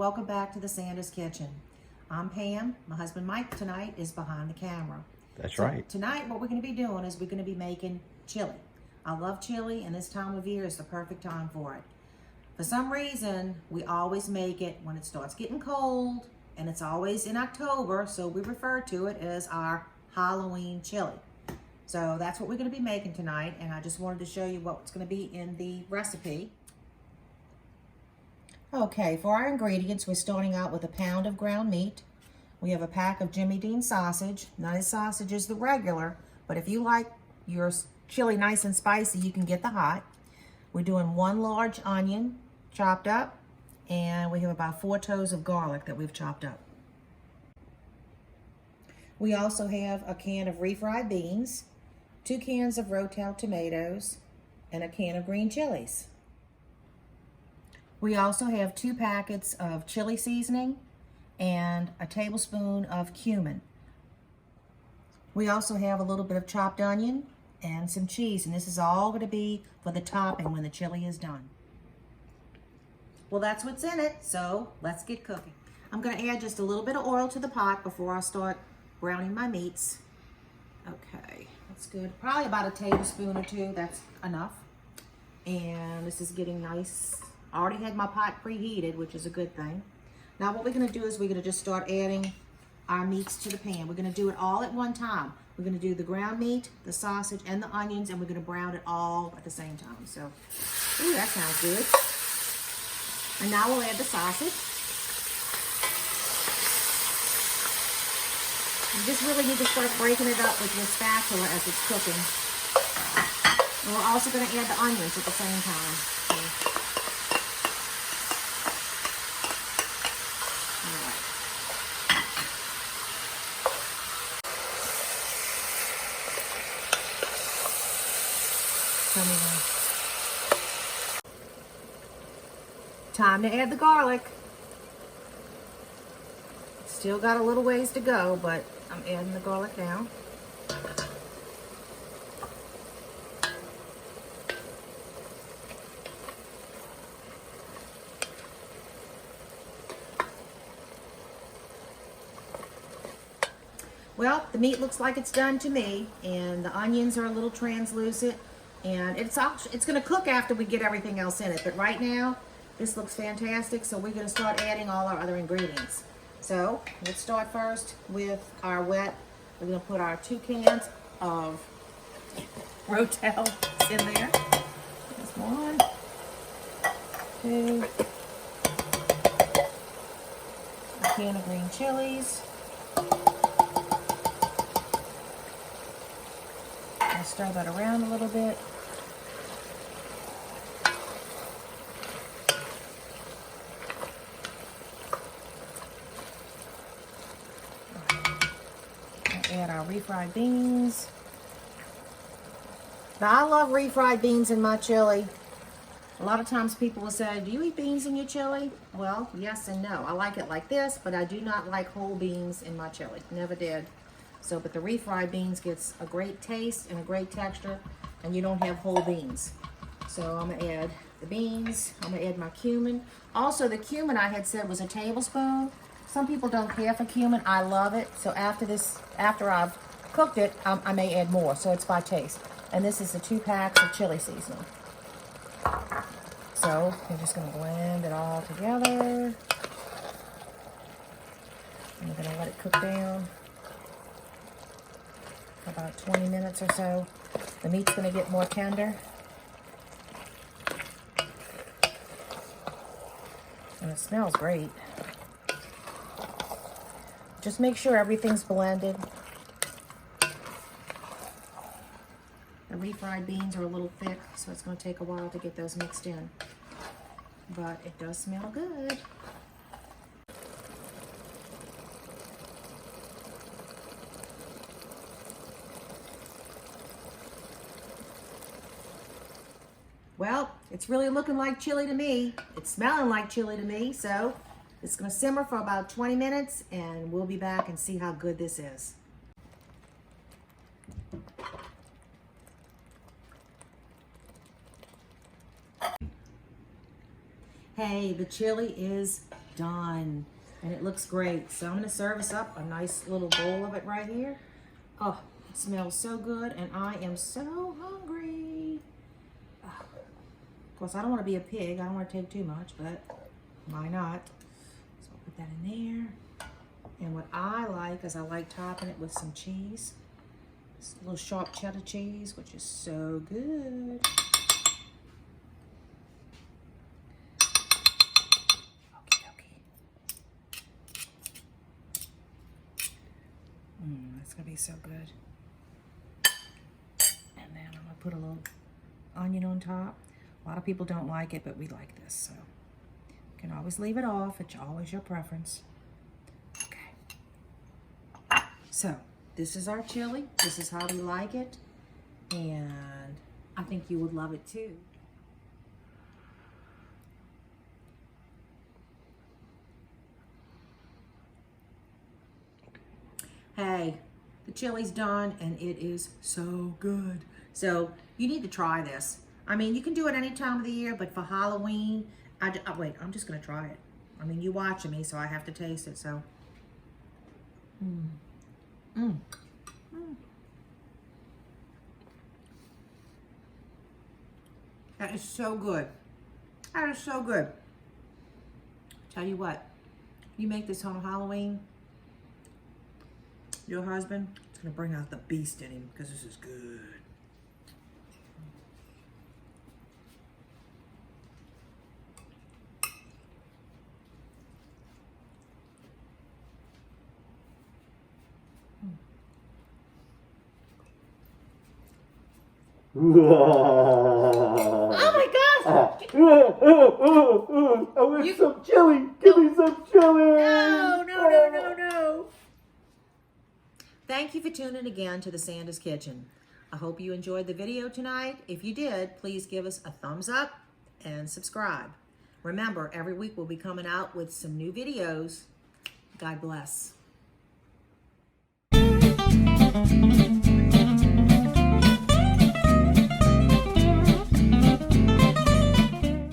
welcome back to the Sanders Kitchen. I'm Pam. My husband Mike tonight is behind the camera. That's right. Tonight what we're going to be doing is we're going to be making chili. I love chili, and this time of year is the perfect time for it. For some reason, we always make it when it starts getting cold, and it's always in October, so we refer to it as our Halloween chili. So that's what we're going to be making tonight, and I just wanted to show you what's going to be in the recipe. Okay, for our ingredients, we're starting out with a pound of ground meat. We have a pack of Jimmy Dean sausage. Now this sausage is the regular, but if you like your chili nice and spicy, you can get the hot. We're doing 1 large onion chopped up, and we have about 4 toes of garlic that we've chopped up. We also have a can of refried beans, 2 cans of Rotel tomatoes, and a can of green chilies. We also have 2 packets of chili seasoning and a tablespoon of cumin. We also have a little bit of chopped onion and some cheese, and this is all going to be for the topping when the chili is done. Well, that's what's in it, so let's get cooking. I'm going to add just a little bit of oil to the pot before I start browning my meats. Okay, that's good. Probably about a tablespoon or 2, that's enough. And this is getting nice. I already had my pot preheated, which is a good thing. Now what we're going to do is we're going to just start adding our meats to the pan. We're going to do it all at one time. We're going to do the ground meat, the sausage, and the onions, and we're going to brown it all at the same time. So, ooh, that sounds good. And now we'll add the sausage. You just really need to start breaking it up with your spatula as it's cooking. And we're also going to add the onions at the same time. So, time to add the garlic. Still got a little ways to go, but I'm adding the garlic now. Well, the meat looks like it's done to me, and the onions are a little translucent, and it's going to cook after we get everything else in it, but right now this looks fantastic, so we're going to start adding all our other ingredients. So let's start first with our wet. We're going to put our 2 cans of Rotel in there. There's 1, 2, a can of green chilies. I'll stir that around a little bit. Add our refried beans. Now I love refried beans in my chili. A lot of times people will say, do you eat beans in your chili? Well, yes and no. I like it like this, but I do not like whole beans in my chili. Never did. So, but the refried beans gets a great taste and a great texture, and you don't have whole beans. So I'm gonna add the beans. I'm gonna add my cumin. Also, the cumin I had said was a tablespoon. Some people don't care for cumin. I love it. So after I've cooked it, I may add more. So it's by taste. And this is the 2 packs of chili seasoning. So we're just going to blend it all together. And we're going to let it cook down for about 20 minutes or so. The meat's going to get more tender. And it smells great. Just make sure everything's blended. The refried beans are a little thick, so it's going to take a while to get those mixed in. But it does smell good. Well, it's really looking like chili to me. It's smelling like chili to me, so it's going to simmer for about 20 minutes, and we'll be back and see how good this is. Hey, the chili is done. And it looks great. So I'm going to serve us up a nice little bowl of it right here. Oh, it smells so good, and I am so hungry. Oh, of course, I don't want to be a pig. I don't want to take too much, but why not? So I'll put that in there. And what I like is I like topping it with some cheese. This little sharp cheddar cheese, which is so good. That's gonna be so good. And then I'm gonna put a little onion on top. A lot of people don't like it, but we like this, so you can always leave it off. It's always your preference. Okay. So this is our chili. This is how we like it, and I think you would love it too. Hey, the chili's done, and it is so good. So you need to try this. I mean, you can do it any time of the year, but for Halloween, wait, I'm just gonna try it. I mean, you watching me, so I have to taste it, so. That is so good. That is so good. Tell you what, you make this on Halloween, your husband is gonna bring out the beast in him because this is good. Oh my gosh! I want some chili. Give me some chili. No. Thank you for tuning again to the Sanda's Kitchen. I hope you enjoyed the video tonight. If you did, please give us a thumbs up and subscribe. Remember, every week we'll be coming out with some new videos. God bless.